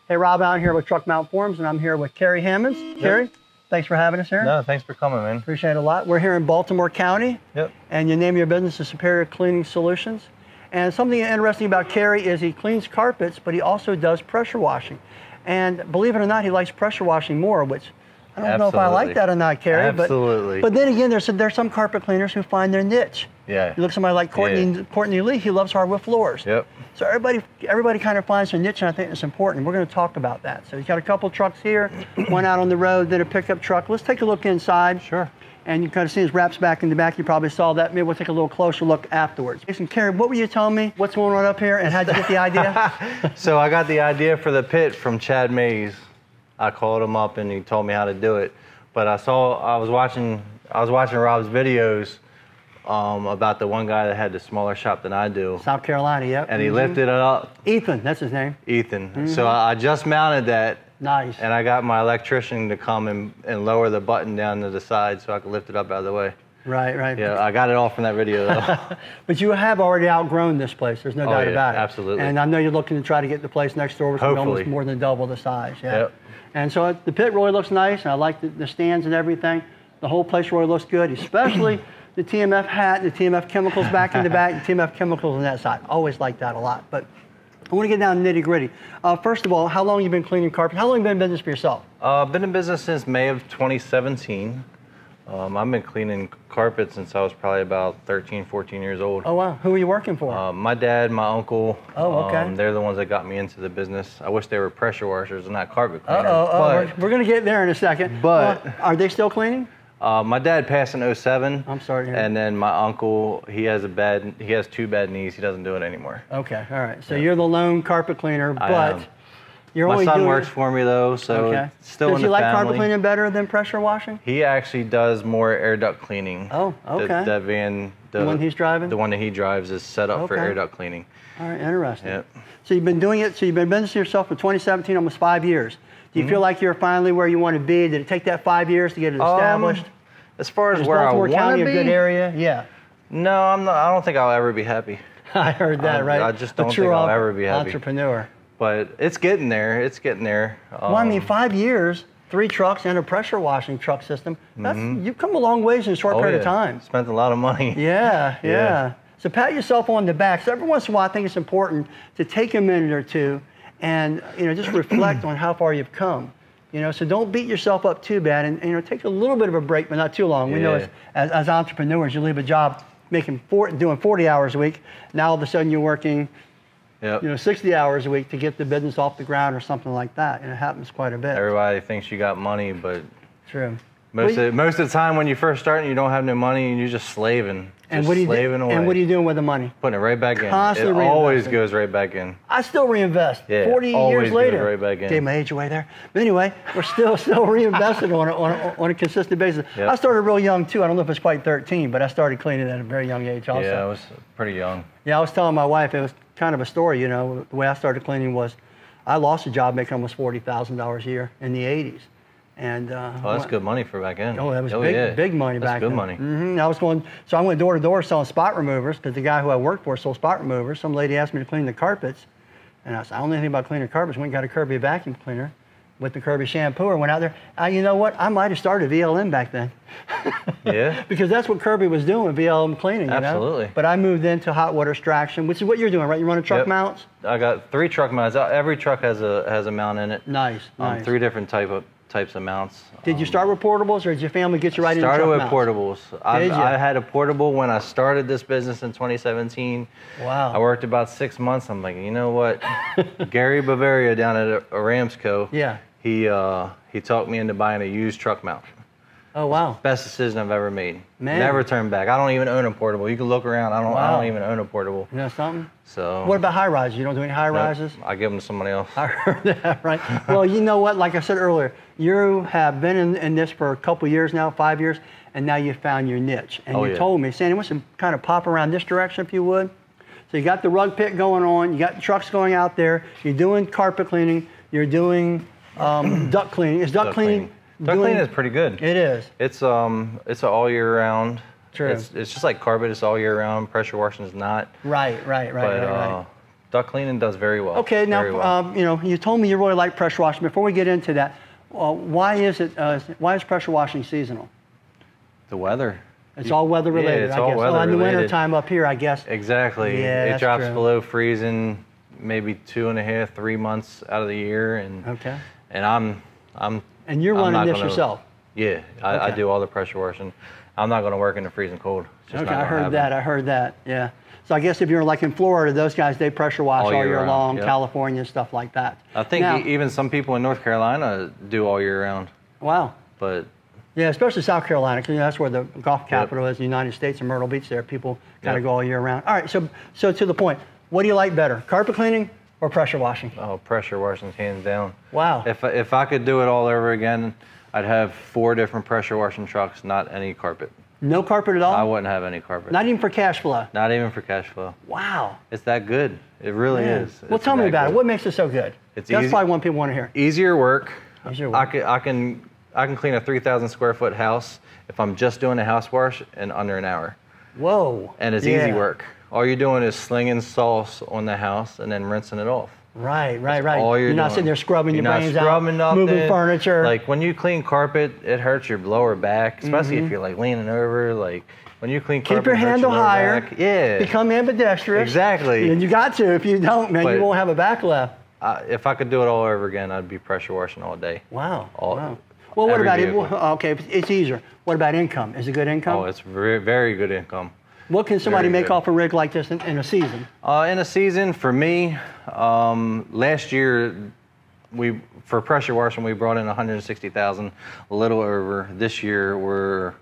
Hey, Rob, I'm here with TruckMountForums, and I'm here with Kerry Hammonds. Yep. Kerry, thanks for having us here. No, thanks for coming, man. Appreciate it a lot. We're here in Baltimore County. Yep. And your name of your business is Superior Cleaning Solutions. And something interesting about Kerry is he cleans carpets, but he also does pressure washing. And believe it or not, he likes pressure washing more, which I don't know if I like that or not, Kerry. Absolutely. But then again, there's some carpet cleaners who find their niche. Yeah. You look at somebody like Courtney Lee, he loves hardwood floors. Yep. So everybody kind of finds their niche, and I think it's important. We're going to talk about that. So he's got a couple trucks here, one out on the road, then a pickup truck. Let's take a look inside. Sure. And you kind of see his wraps back in the back. You probably saw that. Maybe we'll take a little closer look afterwards. Jason, Kerry, what were you telling me? What's going on up here, and how'd you get the idea? So I got the idea for the pit from Chad Mays. I called him up, and he told me how to do it. But I was watching Rob's videos about the one guy that had the smaller shop than I do. South Carolina, yep. And he lifted it up. Ethan, that's his name. Ethan. So I just mounted that. Nice. And I got my electrician to come and lower the button down to the side so I could lift it up out of the way. Right, right. Yeah, I got it all from that video though. But you have already outgrown this place, there's no doubt about it. Absolutely. And I know you're looking to try to get the place next door, which will be almost more than double the size. Yeah. Yep. And so the pit really looks nice, and I like the stands and everything. The whole place really looks good, especially the TMF hat, the TMF chemicals back in the back, the TMF chemicals on that side. Always like that a lot. But I want to get down to nitty gritty. First of all, how long have you been cleaning carpet? How long have you been in business for yourself? I've been in business since May of 2017. I've been cleaning carpet since I was probably about 13, 14 years old. Oh, wow. Who are you working for? My dad, my uncle. Oh, okay. They're the ones that got me into the business. I wish they were pressure washers and not carpet cleaners. We're going to get there in a second. But are they still cleaning? My dad passed in 07. I'm sorry to hear. And then my uncle, he has 2 bad knees. He doesn't do it anymore. Okay, all right. So you're the lone carpet cleaner, but you're my only son doing works for me though, so it's still in the family. Does he like carpet cleaning better than pressure washing? He actually does more air duct cleaning. Oh, okay. That van, the one he's driving? The one that he drives is set up for air duct cleaning. All right, interesting. Yep. So you've been doing it, so you've been business yourself for 2017, almost 5 years. Do you feel like you're finally where you want to be? Did it take that 5 years to get it established? As far as where I want to be? County a good area? Yeah. No, I'm not. I don't think I'll ever be happy. I heard that, right? I just don't think I'll ever be happy. Entrepreneur. But it's getting there. It's getting there. Well, I mean, 5 years, 3 trucks, and a pressure washing truck system. You've come a long ways in a short period of time. Spent a lot of money. Yeah. So pat yourself on the back. So every once in a while, I think it's important to take a minute or two and just reflect on how far you've come. So don't beat yourself up too bad, and take a little bit of a break, but not too long. We know as entrepreneurs, you leave a job doing 40 hours a week. Now all of a sudden you're working 60 hours a week to get the business off the ground or something like that. And it happens quite a bit. Everybody thinks you got money, but true. Most of the time when you first start and you don't have no money and you're just slaving. And what are you doing with the money? Putting it right back in. Constantly it always goes right back in. I still reinvest. 40 years later. Goes right back in. Gave my age away there. But anyway, we're still reinvesting on a consistent basis. Yep. I started real young too. I don't know if it's quite 13, but I started cleaning at a very young age also. Yeah, I was pretty young. Yeah, I was telling my wife, it was kind of a story, the way I started cleaning was I lost a job making almost $40,000 a year in the 80s. And that's good money for back then. Oh, that was big money back then. That's good money. So I went door to door selling spot removers because the guy who I worked for sold spot removers. Some lady asked me to clean the carpets, and I said, I don't know anything about cleaning carpets. Went and got a Kirby vacuum cleaner with the Kirby shampoo, and went out there. You know what? I might have started VLM back then. Yeah. Because that's what Kirby was doing, VLM cleaning. Absolutely. But I moved into hot water extraction, which is what you're doing, right? You run truck mounts? I got 3 truck mounts. Every truck has a mount in it. Nice. 3 different types of mounts. Did you start with portables, or did your family get you right into truck mounts? Started with portables. I had a portable when I started this business in 2017. Wow. I worked about 6 months. I'm like, you know what? Gary Bavaria down at Aramco. Yeah. He talked me into buying a used truck mount. Oh, wow. Best decision I've ever made. Man. Never turned back. I don't even own a portable. You can look around. I don't even own a portable. You know something? So. What about high rises? You don't do any high rises? I give them to somebody else. I heard that, right? Well, you know what? Like I said earlier, you have been in this for a couple years now, 5 years, and now you've found your niche. And you told me, Sandy, wants to kind of pop around this direction if you would. So you got the rug pit going on, you got trucks going out there, you're doing carpet cleaning, you're doing duct cleaning. Is duct cleaning? Duct cleaning is pretty good. It is. It's all year round. True. It's just like carpet. It's all year round. Pressure washing is not. Right. Duct cleaning does very well. Okay, now, well. you know, you told me you really like pressure washing. Before we get into that, why is pressure washing seasonal? The weather. It's all weather related, yeah, it's I all guess. weather in the related. winter time up here, I guess. Exactly. Yeah, it drops true. below freezing maybe 2.5, 3 months out of the year, and okay. And I'm and you're running this yourself. Yeah, I do all the pressure washing. I'm not going to work in the freezing cold. It's just Okay, not I heard happen. that. I heard that. Yeah. So I guess if you're like in Florida, those guys, they pressure wash all year round, long, yep. California, stuff like that. I think now, even some people in North Carolina do all year round. Wow. But yeah, especially South Carolina, because that's where the golf capital is, the United States and Myrtle Beach there. People kind of go all year round. All right, so to the point, what do you like better, carpet cleaning or pressure washing? Oh, pressure washing, hands down. Wow. If I could do it all over again, I'd have 4 different pressure washing trucks, not any carpet. No carpet at all? I wouldn't have any carpet. Not even for cash flow? Not even for cash flow. Wow. It's that good. It really is. Well, tell me about it. What makes it so good? It's That's easy, probably what people want to hear. Easier work. Easier work. I can clean a 3,000 square foot house if I'm just doing a house wash in under an hour. Whoa. And it's easy work. All you're doing is slinging sauce on the house and then rinsing it off. Right. All you're not sitting there scrubbing your brains out, nothing, moving furniture. Like when you clean carpet, it hurts your lower back, especially if you're like leaning over. Like when you clean carpet, keep your handle higher. Back. Yeah. Become ambidextrous. Exactly. And you got to. If you don't, man, you won't have a back left. If I could do it all over again, I'd be pressure washing all day. Wow. Wow. Well, what about it? Okay, it's easier. What about income? Is it good income? Oh, it's very, very good income. What can somebody make off a rig like this in a season? In a season, for me, last year, for pressure washing, we brought in 160,000, a little over. This year, we're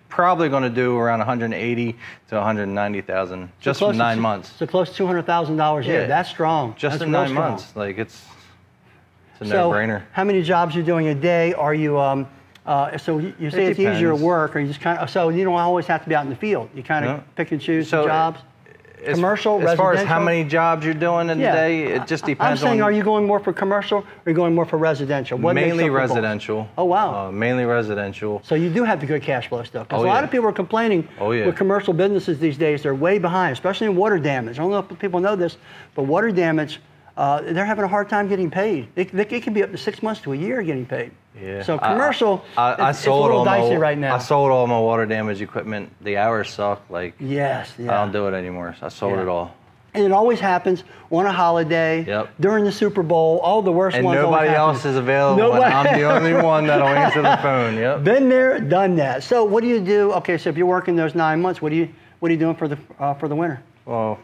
probably going to do around 180 to 190,000 just for 9 months. So close to $200,000 a year. That's strong. Just in 9 months, like it's a no-brainer. How many jobs you're doing a day? Are you? So you say it's easier work, or you just kind of, so you don't always have to be out in the field. You kind of pick and choose the jobs. Commercial, residential? As far as how many jobs you're doing in a day, it just depends. I'm saying, are you going more for commercial, or are you going more for residential? What mainly residential. Oh, wow. Mainly residential. So you do have the good cash flow stuff. Because a lot of people are complaining with commercial businesses these days. They're way behind, especially in water damage. I don't know if people know this, but water damage, they're having a hard time getting paid. It can be up to 6 months to a year getting paid. Yeah. So commercial, it's a sold little dicey right now. I sold all my water damage equipment. The hours suck. Like I don't do it anymore. So I sold it all. And it always happens on a holiday, during the Super Bowl. All the worst ones. And nobody else is available. And I'm the only one that'll answer the phone. Yep. Been there, done that. So what do you do? Okay, so if you're working those 9 months, what are you doing for the winter? Well,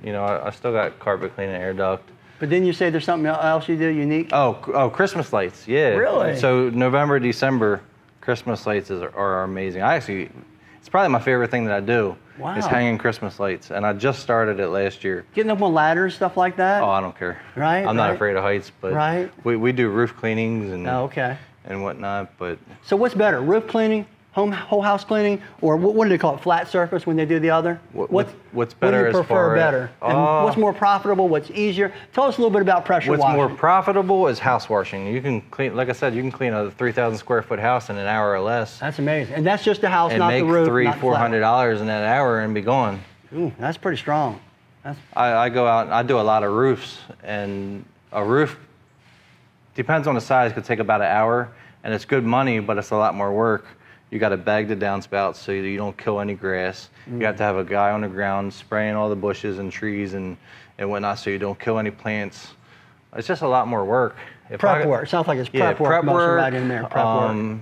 you know, I still got carpet cleaning, air duct. But then you say there's something else you do unique? Oh, Christmas lights, yeah. Really? So November, December, Christmas lights are amazing. It's probably my favorite thing that I do. Wow. Is hanging Christmas lights, and I just started it last year. Getting up on ladders, stuff like that? Oh, I don't care. Right? I'm not afraid of heights, but we do roof cleanings and whatnot. But so what's better, roof cleaning, whole house cleaning, or what do they call it, flat surface when they do the other? What's better as far as? What do you prefer better? And what's more profitable? What's easier? Tell us a little bit about pressure washing. What's more profitable is house washing. You can clean, like I said, you can clean a 3,000 square foot house in an hour or less. That's amazing. And that's just the house, not the roof. And make $300-400 in that hour and be gone. Ooh, that's pretty strong. I go out and I do a lot of roofs, and a roof, depends on the size, could take about an hour, and it's good money, but it's a lot more work. You got to bag the downspouts so you don't kill any grass. You have to have a guy on the ground spraying all the bushes and trees and whatnot so you don't kill any plants. It's just a lot more work. Prep work. Sounds like it's prep work. Prep work. Right in there. Prep work.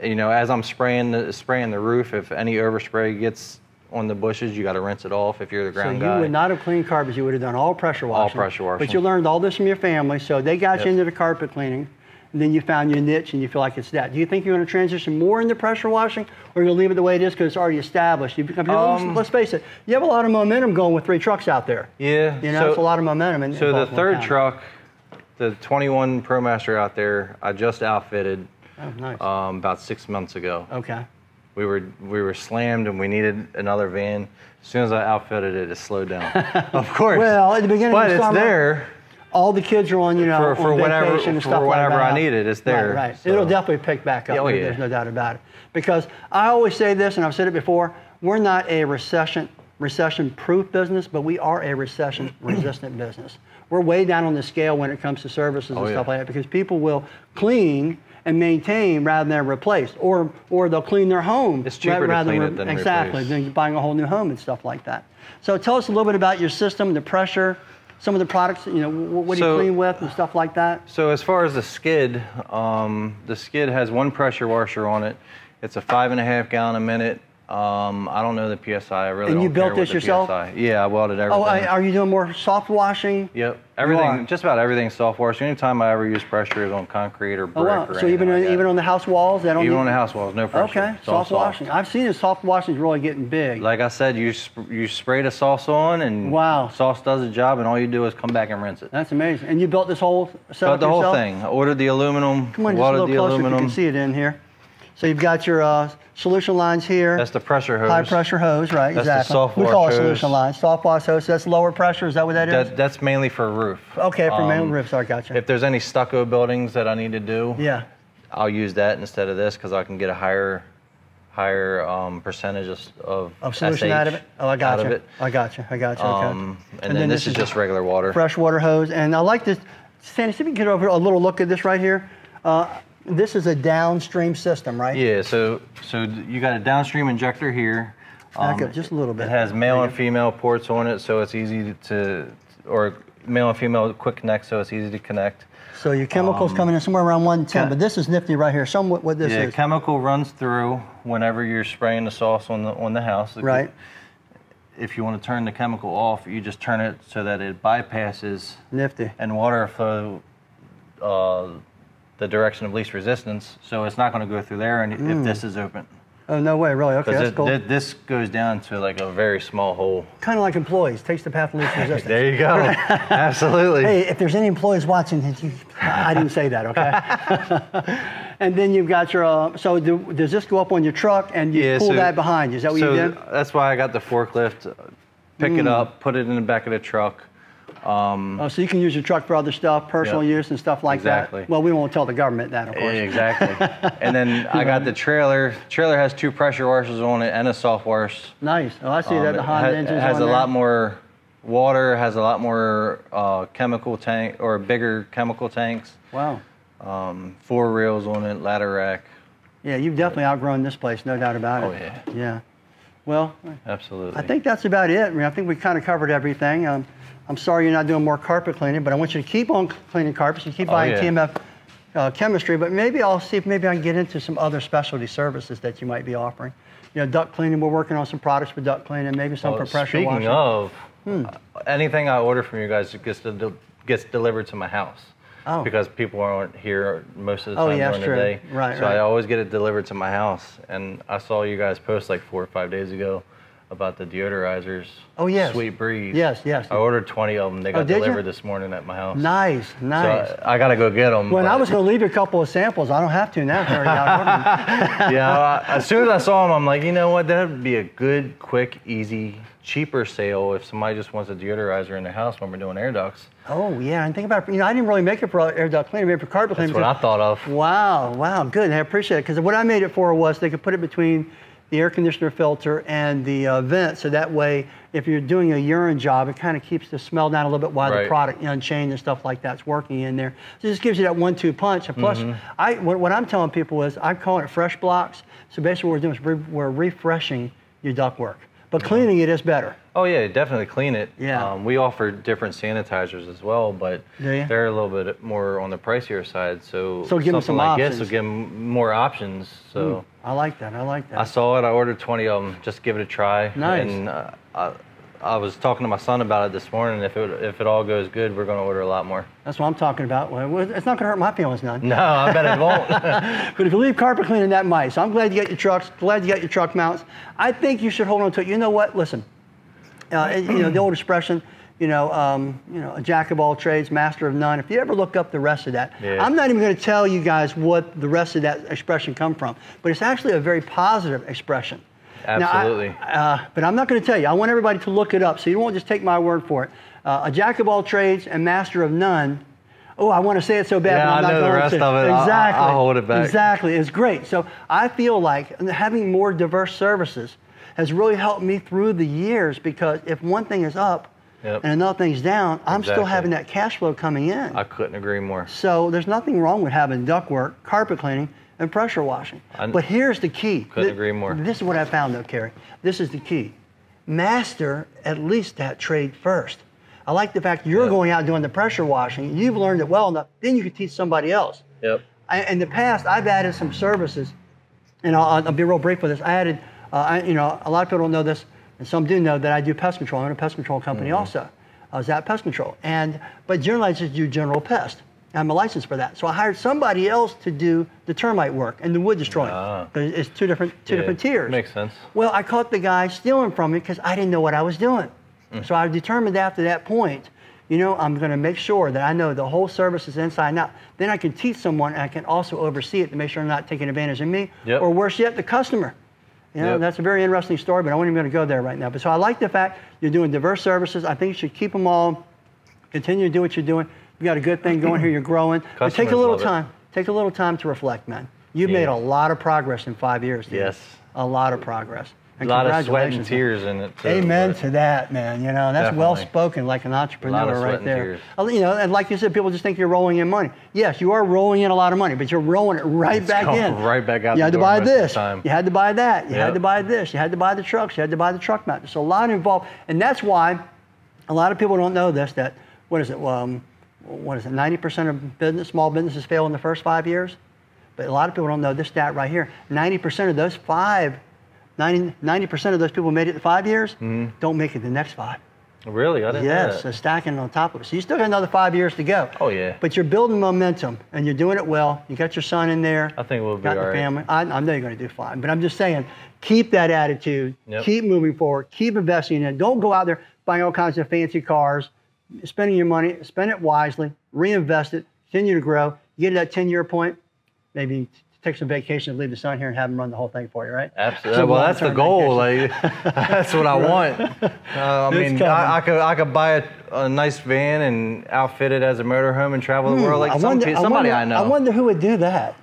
You know, as I'm spraying the roof, if any overspray gets on the bushes, you got to rinse it off if you're the ground guy. So you would not have cleaned carpets. You would have done all pressure washing. All pressure washing. But you learned all this from your family, so they got you into the carpet cleaning. And then you found your niche and you feel like it's that. Do you think you're going to transition more into pressure washing, or you're going to leave it the way it is because it's already established? Let's face it, you have a lot of momentum going with 3 trucks out there. Yeah. You know, it's a lot of momentum. So the third truck, the 21 ProMaster out there, I just outfitted about 6 months ago. Okay. We were slammed and we needed another van. As soon as I outfitted it, it slowed down. Of course. Well, at the beginning of the summer, but it's there. All the kids are on, for whenever, and stuff for whenever like that. I need it, it's there. Right. So. It'll definitely pick back up. There's no doubt about it. Because I always say this, and I've said it before, we're not a recession recession-proof business, but we are a recession-resistant business. We're way down on the scale when it comes to services and stuff like that, because people will clean and maintain rather than replace, or they'll clean their home. It's cheaper to clean it than replace. Than buying a whole new home and stuff like that. So tell us a little bit about your system, the pressure, some of the products, you know, what do you clean with and stuff like that? So as far as the skid has one pressure washer on it. It's a 5.5 gallon a minute. I don't know the PSI. I really don't care. And you built this yourself? PSI. Yeah, I welded everything. Oh, are you doing more soft washing? Yep, everything. Just about everything's soft wash. The only time I ever use pressure is on concrete or brick. Wow. So even on the house walls, even on the house walls, no pressure. Okay, soft washing. I've seen the soft washing is really getting big. Like I said, you spray the sauce on, and sauce does the job, and all you do is come back and rinse it. That's amazing. And you built this whole setup yourself? The whole thing. I ordered the aluminum. Come on, just a little closer if you can see it in here. So you've got your solution lines here. That's the pressure hose. High pressure hose, right? That's exactly. The soft wash we call it hose. Solution line. Soft wash hose. So that's lower pressure. Is that what that is? That's mainly for roof. Okay, for mainly roof. Sorry, gotcha. If there's any stucco buildings that I need to do, I'll use that instead of this because I can get a higher percentage of solution SH out of it. Oh, I got out you. of it. I got you. Okay. And then this is just regular water. Fresh water hose. And I like this. Sandy, see if you can get over a little look at this right here. This is a downstream system, right? Yeah, so you got a downstream injector here. Back up just a little bit. It has male and female ports on it, so it's easy or male and female quick connect, so it's easy to connect. So your chemical's coming in somewhere around 110, but this is nifty right here. Show them what this is. Yeah, chemical runs through whenever you're spraying the sauce on the house. Right. If you want to turn the chemical off, you just turn it so that it bypasses. Nifty. And water flow the direction of least resistance, so it's not going to go through there if this is open. Oh, no way, really? Okay, that's cool. This goes down to like a very small hole. Kind of like employees, takes the path of least resistance. There you go. Absolutely. Hey, if there's any employees watching, I didn't say that, okay? And then you've got your, so does this go up on your truck and you pull that behind you? Is that what you did? That's why I got the forklift, pick it up, put it in the back of the truck. So you can use your truck for other stuff, personal use and stuff like that. Well, we won't tell the government that, of course. Exactly. And then I got the trailer. Trailer has 2 pressure washers on it and a soft wash. Nice. Oh, I see that the Honda engines. It has a lot more water. Has a lot more chemical tank or bigger chemical tanks. Wow. 4 rails on it, ladder rack. Yeah, you've definitely outgrown this place, no doubt about it. Oh yeah. Yeah. Well, absolutely. I think that's about it. I mean, I think we kind of covered everything. I'm sorry you're not doing more carpet cleaning, but I want you to keep on cleaning carpets. You keep buying TMF Chemistry, but maybe I'll see if maybe I can get into some other specialty services that you might be offering. You know, duct cleaning. We're working on some products for duct cleaning, maybe some for pressure washing. Speaking of, anything I order from you guys gets delivered to my house. Oh. Because people aren't here most of the time during the day. Right, so I always get it delivered to my house. And I saw you guys post like 4 or 5 days ago about the deodorizers. Oh, yes. Sweet Breeze. Yes, yes. I ordered 20 of them. They got delivered this morning at my house. Nice, nice. So I got to go get them. Well, I was going to leave you a couple of samples. I don't have to now. Yeah, as soon as I saw them, I'm like, you know what? That would be a good, quick, easy, cheaper sale if somebody just wants a deodorizer in their house when we're doing air ducts. Oh, yeah, and think about it. You know, I didn't really make it for air duct cleaning, I made it for carpet cleaning. That's what I thought of. Wow, wow, good. I appreciate it. Because what I made it for was they could put it between the air conditioner filter and the vent, so that way, if you're doing a urine job, it kind of keeps the smell down a little bit while the product, unchained and stuff like that's working in there. So it just gives you that 1-2 punch. And plus, what I'm telling people is, I'm calling it fresh blocks. So basically what we're doing is we're refreshing your ductwork. But cleaning it is better. Oh yeah, definitely clean it. Yeah. We offer different sanitizers as well, but they're a little bit more on the pricier side. So give them some like options. This will give them more options. So I like that. I like that. I saw it. I ordered 20 of them. Just give it a try. Nice. And I was talking to my son about it this morning. If it all goes good, we're going to order a lot more. That's what I'm talking about. Well, it's not going to hurt my feelings none. No, I bet it won't. But if you leave carpet cleaning, that might. So I'm glad you got your trucks. Glad you got your truck mounts. I think you should hold on to it. You know what? Listen. You know the old expression. You know, a jack of all trades, master of none. If you ever look up the rest of that, I'm not even going to tell you guys what the rest of that expression come from. But it's actually a very positive expression. Absolutely. Now, but I'm not going to tell you. I want everybody to look it up, so you won't just take my word for it. A jack of all trades and master of none. Oh, I want to say it so bad, but I'm not going to. I know the rest of it. Exactly. I'll hold it back. Exactly. It's great. So I feel like having more diverse services has really helped me through the years, because if one thing is up and another thing's down, I'm still having that cash flow coming in. I couldn't agree more. So there's nothing wrong with having ductwork, carpet cleaning, and pressure washing. But here's the key. Couldn't agree more. This is what I found though, Kerry. This is the key. Master at least that trade first. I like the fact you're going out doing the pressure washing. You've learned it well enough. Then you can teach somebody else. In the past, I've added some services, and I'll be real brief with this. I added, you know, a lot of people don't know this, and some do know that I do pest control. I'm in a pest control company also. I was at pest control, but generally I just do general pest. I'm a license for that. So I hired somebody else to do the termite work and the wood destroying. It's two different tiers. Makes sense. Well, I caught the guy stealing from me because I didn't know what I was doing. So I determined after that point, you know, I'm going to make sure that I know the whole service is inside and out. Then I can teach someone, and I can also oversee it to make sure I'm not taking advantage of me, or worse yet, the customer. You know, that's a very interesting story, but I wasn't even going to go there right now. But so I like the fact you're doing diverse services. I think you should keep them all. Continue to do what you're doing. You got a good thing going here. You're growing. But take a little time. Take a little time to reflect, man. You've made a lot of progress in 5 years. Dude. A lot of progress. And a lot of sweat and tears in it too. Amen to that, man. You know, that's well spoken, like an entrepreneur right there. You know, and like you said, people just think you're rolling in money. Yes, you are rolling in a lot of money, but you're rolling it right back in. Right back out. You had to buy this. You had to buy that. You had to buy this. You had to buy the trucks. You had to buy the truck mount. There's a lot involved, and that's why a lot of people don't know this. That what is it? 90% of small businesses fail in the first 5 years, but a lot of people don't know this stat right here. 90% of those 90% of those people who made it in 5 years don't make it the next 5. Really? I didn't know that. Yes, so stacking on top of it. So you still got another 5 years to go. Oh, yeah. But you're building momentum, and you're doing it well. You got your son in there. I think we'll be all right. Got the family. I know you're going to do fine. But I'm just saying, keep that attitude. Keep moving forward. Keep investing in it. Don't go out there buying all kinds of fancy cars, spending your money. Spend it wisely. Reinvest it. Continue to grow. You get to that 10-year point, maybe take some vacation and leave the son here and have him run the whole thing for you, right? Absolutely. Well, that's the goal. Like, that's what I want. I mean, I could buy a nice van and outfit it as a motorhome and travel the world like somebody I know. I wonder who would do that.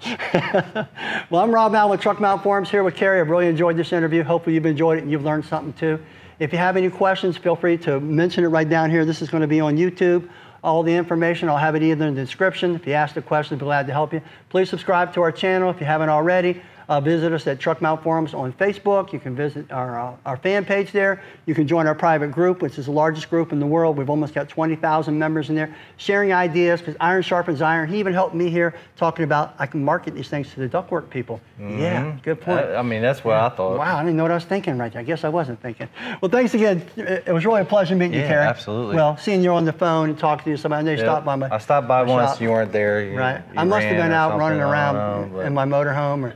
Well, I'm Rob Allen with TruckMountForums here with Kerry. I've really enjoyed this interview. Hopefully you've enjoyed it and you've learned something too. If you have any questions, feel free to mention it right down here. This is going to be on YouTube. All the information, I'll have it either in the description. If you ask the question, I'll be glad to help you. Please subscribe to our channel if you haven't already. Visit us at TruckMountForums on Facebook. You can visit our fan page there. You can join our private group, which is the largest group in the world. We've almost got 20,000 members in there, sharing ideas, because iron sharpens iron. He even helped me here talking about I can market these things to the ductwork people. Yeah, good point. I mean, that's what I thought. Wow, I didn't know what I was thinking right there. I guess I wasn't thinking. Well, thanks again. It was really a pleasure meeting you, Kerry. Absolutely. Well, seeing you on the phone and talking to you, somebody, I know you stopped by my I stopped by once. shop. You weren't there. Right. I must have been out running around in my motorhome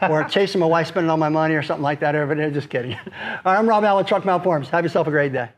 or chasing my wife, spending all my money or something like that over there. Just kidding. All right, I'm Rob Allen with TruckMountForums. Have yourself a great day.